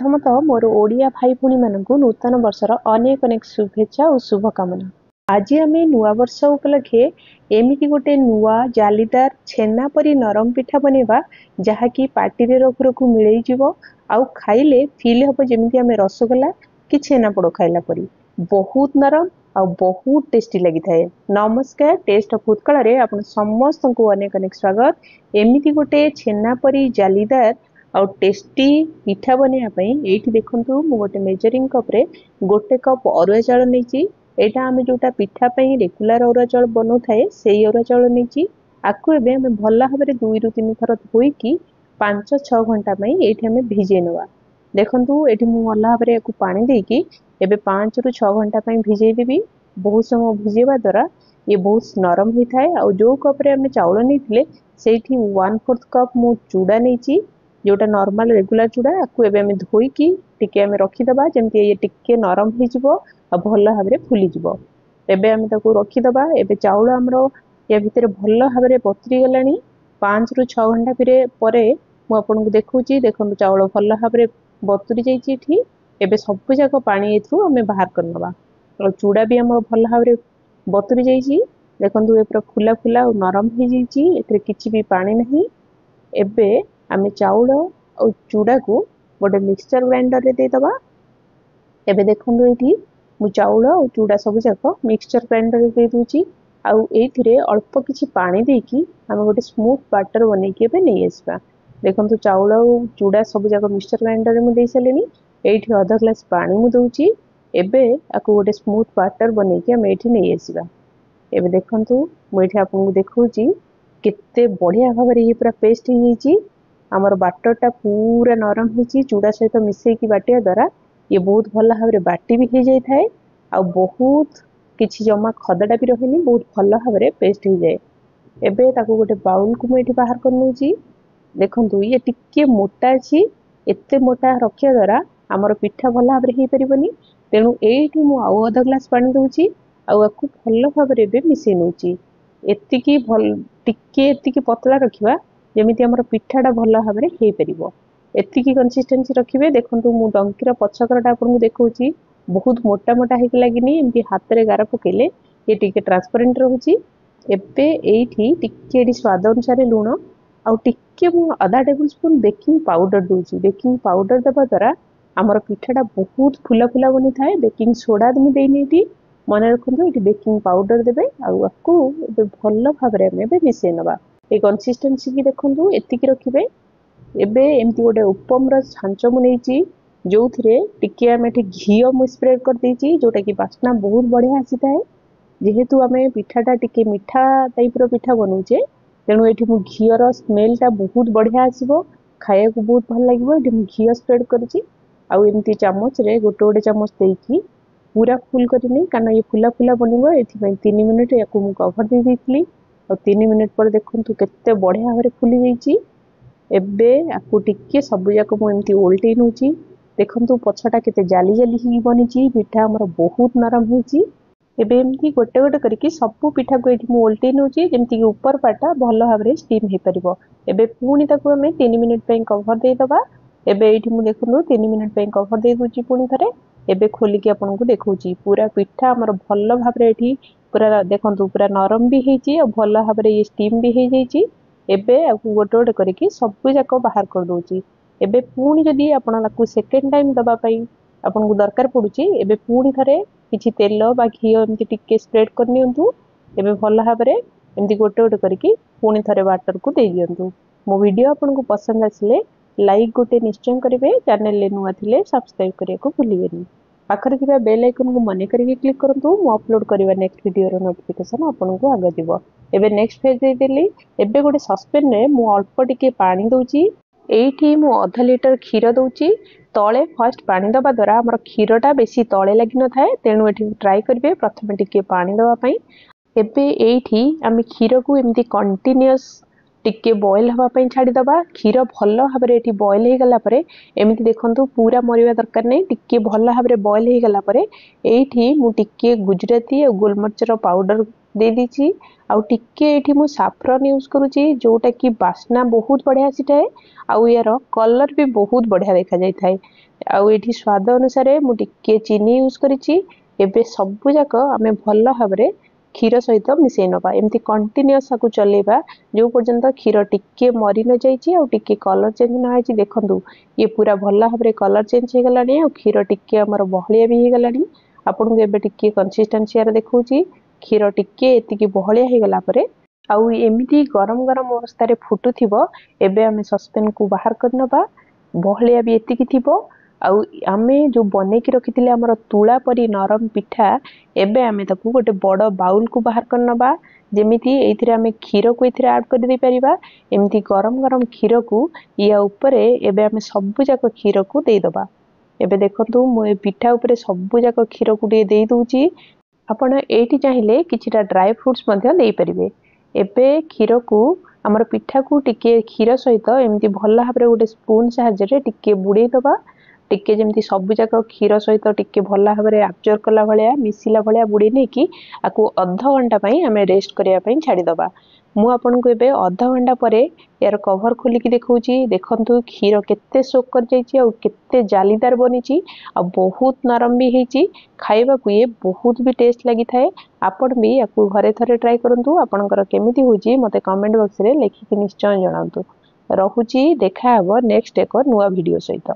प्रथमतः मोर ओडिया भाई भूणी मानक नूतन वर्षर अनेक अनेक शुभेच्छा और शुभकामना। आज आम नुआ वर्ष उपलक्षे एमती गोटे नुआ जालीदार छेना परी नरम पिठा बनवा जहाँकि पार्टी रखु रखु मिल आउ खाइले फिल हम जमी आम रसगोला कि छेनापोड़ खाइला परी बहुत नरम आ बहुत टेस्टी लगी थाए। नमस्कार, टेस्ट ऑफ उत्कल रे आपण समस्त को अनेक अनेक स्वागत। एमती गोटे छेना परी जालीदार आउ टेस्टी पिठा बनवाई ये देखु मु गोटे मेजरिंग कप रे गोटे कप अरुआ चाउल नहीं। यहाँ आम जोटा पिठा रेगुलर अरुआ चाउल बनाऊ थाए से अरुआ चाउल नहीं। आपको एवं आम भल भाव में 2 ରୁ 3 थर धोईकी 5-6 घंटा ये आम भिजे नवा। देखु ये भल भाव में पानी देकी एबे 5 ରୁ 6 घंटा भिजे देवी। बहुत समय भिजेवा द्वारा ये बहुत नरम होता है। और जो कप आम चाउल नहीं से 1/4 कप मु चूड़ा नहीं जोटा नॉर्मल रेगुलर चूड़ा आपको एबे आम धोईकी टिके आम रखीदबा जमती ये टिके नरम हो भल भाव में फुलीज। एबे आम ताको रखीदबा। एबे चाउल आमर या भितर भल भाव में बतरी गलानी 5 ରୁ 6 घंटा पर मुझे देखुची। देखो चाउल भल भाव में बतुरी जाइए। एबे सब जाक पानी आम बाहर करनवा और चूड़ा भी आम भल भाव में बतुरी जाइए। देखो ये पूरा फुला फुला और नरम हो जाइए, किसी भी पानी नहीं। एबे आम चाउल और चूड़ा को गोटे मिक्सचर ग्राइंडर रे देदबा। एबे देखो ये मु चाउल और चूड़ा सब जाक मिक्सचर ग्राइंडर रे दे दूची। आउ एथिरे अल्प किछि पानी देकी आम गोटे स्मूथ बैटर बनैकी एबे नै आसबा। देखो चाउल और चूड़ा सब जाक मिक्सचर ग्राइंडर रे मु दे सलेनी। एठी आधा ग्लास पानी मु दउची। एबे आकु गोटे स्मूथ बैटर बनैकी आम एठी नै आसबा। एबे देखंतु मु एठी आपन को देखौची केते बढ़िया भाव रे ये पूरा पेस्ट हो जाइए। आमर बाटरटा पूरा नरम होची चूड़ा सहित मिसेकी बाटिया द्वारा ये बहुत भल भाव में बाटी भी हो जाए। आ बहुत किछि जमा खदड़ा भी रहेनी, बहुत भल भाव में पेस्ट हो जाए। एबे ताको गोटे बाउल को मुझे बाहर कर नौची। देखंतु ये टिके मोटा अछि, एते मोटा रखिया द्वारा आमर पिठा भल भाव में हो परिबनी। तेणु एठी मु आउ आधा ग्लास पानी दउची आकु भल भाव में मिसई नौची। एतिकी भल टिके एतिकी पतला रखिबा जेमिति आमर पिठाटा भल भाव में हो परिबो। एतिकी कंसिस्टेंसी रखिबे। देखंतु मु डंकीर पछकरटा आपन देखौची बहुत मोटा मोटा हेक लागिनी। एमती हाथ रे गार पकेले ये टिके ट्रांसपेरेंट रहूची। एबे एठी टिके एठी स्वाद अनुसार लूण आउ टिके मु आधा टेबल स्पून बेकिंग पाउडर दूची। बेकिंग पाउडर देबा द्वारा आमर पिठाटा बहुत फुला फुला बनी थाए। बेकिंग सोडा मु देनी एठी मन रखु ये बेकिंग पाउडर देबे आपको भल भाव में मिसई नवा। ये कंसिस्टेंसी की देखु एतिकी रखिबे। एबे एमती गोटे उपम छांच मु नहीं जो टिके आम घी मु स्प्रेड कर देची जोटा कि बास्ना बहुत बढ़िया आसी थाए। जेहेतु आम पिठाटा टिके मीठा टाइप रो पिठा बनाऊे तेणु ये मु घीर स्मेलटा बहुत बढ़िया आसो, खाया को बहुत भल लगे। ये घी स्प्रेड करी आमती चामच रे गोटे गोटे चामच देकी पूरा फुल करनी कारण ये फुला फुला बनव। ये 3 मिनिट या कभर दे देती और 3 मिनिट पर देखु केते बढ़िया भाव में फुली जाइए। एबे आपको टिके सब जाक मुझे ओल्टे नौची। देखु पछटा केते जाली जाली ही बनी पिठा आमर बहुत नरम होची। एबे एमती गोटे गोटे करके सब पिठा को ये ओल्टे नौची जमती ऊपर पाटा भल भाव में स्टीम हो पार। एबे पुणी ताको आम 3 मिनिट कभर देदबा। एबे ये मुझे देखु 3 मिनिट कभर दे दूची पुणी थे। एबे खोलिकी आपन को देखौची पूरा पिठा आमर भल भाव में पूरा देखु पूरा नरम भी होती और भल भाव में ये स्टीम भी हो जाइए। एबे आपको गोटे गोटे करके सब जाक बाहर कर दूची। एबे पुणी जदि आपको सेकेंड टाइम दवाई आपन को दरकार पड़ुची एबे पुणी थे किछि तेल बा घी एमती टिके स्प्रेड कर नियंतु। एबे भल भाव में एमती गोटे गोटे करके पुणी थे बाटर को दे दियंतु। मो वीडियो आपन को पसंद आसिले लाइक गोटे निश्चय करेंगे। चैनल ले नुआ थिले सब्सक्राइब करने को भूलिएनि। पाखरे थिबा बेल आइकन को मन करके क्लिक करंतु। मु अपलोड करबा नेक्स्ट वीडियो रो नोटिफिकेशन आपन को आगे दिबो। एबे नेक्स्ट पेज दे देली। एबे गोटे सस्पेन रे मु अल्प टिके पानी दउची। एठी मु आधा लीटर क्षीर दउची। तले फर्स्ट पानी दबा द्वारा हमर क्षीरटा बेसी तले लागि न थाए तेणु एठी ट्राई करबे प्रथमे टिके पानी दबा पई। एबे एठी आमे क्षीर को एमती कंटीन्यूअस टिके बॉयल हवा पई छाड़ी दबा। क्षीर भल भाव में बॉयल हो गला परे एमती देखंतु पूरा मरिबा दरकार नहीं, टिके भल भाव में बॉयल हो गला परे एठी मु टिके गुजराती और गोलमरिचर पाउडर दे दीची आउ टिके एठी मु साफ्रन यूज करूची जोटा कि बास्ना बहुत बढ़िया आसीथाए आउ यार कलर भी बहुत बढ़िया देखा जाय थाए। आउ एठी स्वाद अनुसार मु टिके चीनी यूज करिची। एबे सबु जाक आमे भल भाव में क्षीर सहित मिसई नबा, एमती कंटिन्यूअस को चलेबा जो पर्यंत क्षीर टिके मरी न जाइछि आ टिके कलर चेंज न होइछि। देखंतु ये पूरा भल भाव में कलर चेंज हो गलानी आ क्षीर टिके हमर बहलिया भी हो गलानी। आपन एबे टिके कंसिस्टेंसी यार देखौछि क्षीर टिके एतिकी बहलिया हो गला परे आउ एमिति गरम गरम अवस्था रे फुटुथिबो। एबे आमे सस्पेन को बाहर कर नबा, बहलिया भी एतिकी थिबो आउ आमे जो बने की रखिथिले हमर तुळा परी नरम पिठा एबे आमे ताकू गोटे बड़ बाउल को बाहर कर नबा। जेमिति एथिरे आमे क्षीर को एथिरे ऐड कर दे परिबा। एमिति गरम गरम क्षीर को या ऊपरे एबे आमे सबु जाक क्षीर को दे दबा। एबे देखंतु मो ए पिठा ऊपरे सबु जाक क्षीर को दे दउची। आपण एठी चाहिले किछिटा ड्राई फ्रूट्स मध्ये देई परिबे। एबे क्षीर को हमर पिठा को टिके क्षीर सहित एमिति भल भाव में गोटे स्पून साहाय्य रे टिके बुड़े दबा। टिके जेमती सबु जाक क्षीर सहित टिके भल भाव में एब्जॉर्ब कला भलिया मिसिला भलिया बुड़े नै कि आकु आधा घंटा पई हमें रेस्ट करिया पई छाड़ी दबा। मु आपन को एबे आधा घंटा परे यार कवर खोली की देखौची। देखंतु क्षीर केते सोक कर जाइछि आ केते जालीदार बनिछि आ बहुत नरम भी हेछि। खाइबा को ये बहुत भी टेस्ट लागि थाए। आपन भी आकु घरे थरे ट्राई करंतु। आपनकर केमिति होछि मते कमेंट बॉक्स रे लिखि कि निश्चय जणांतु। रहुछि, देखा हबो नेक्स्ट एक नुवा वीडियो सहित।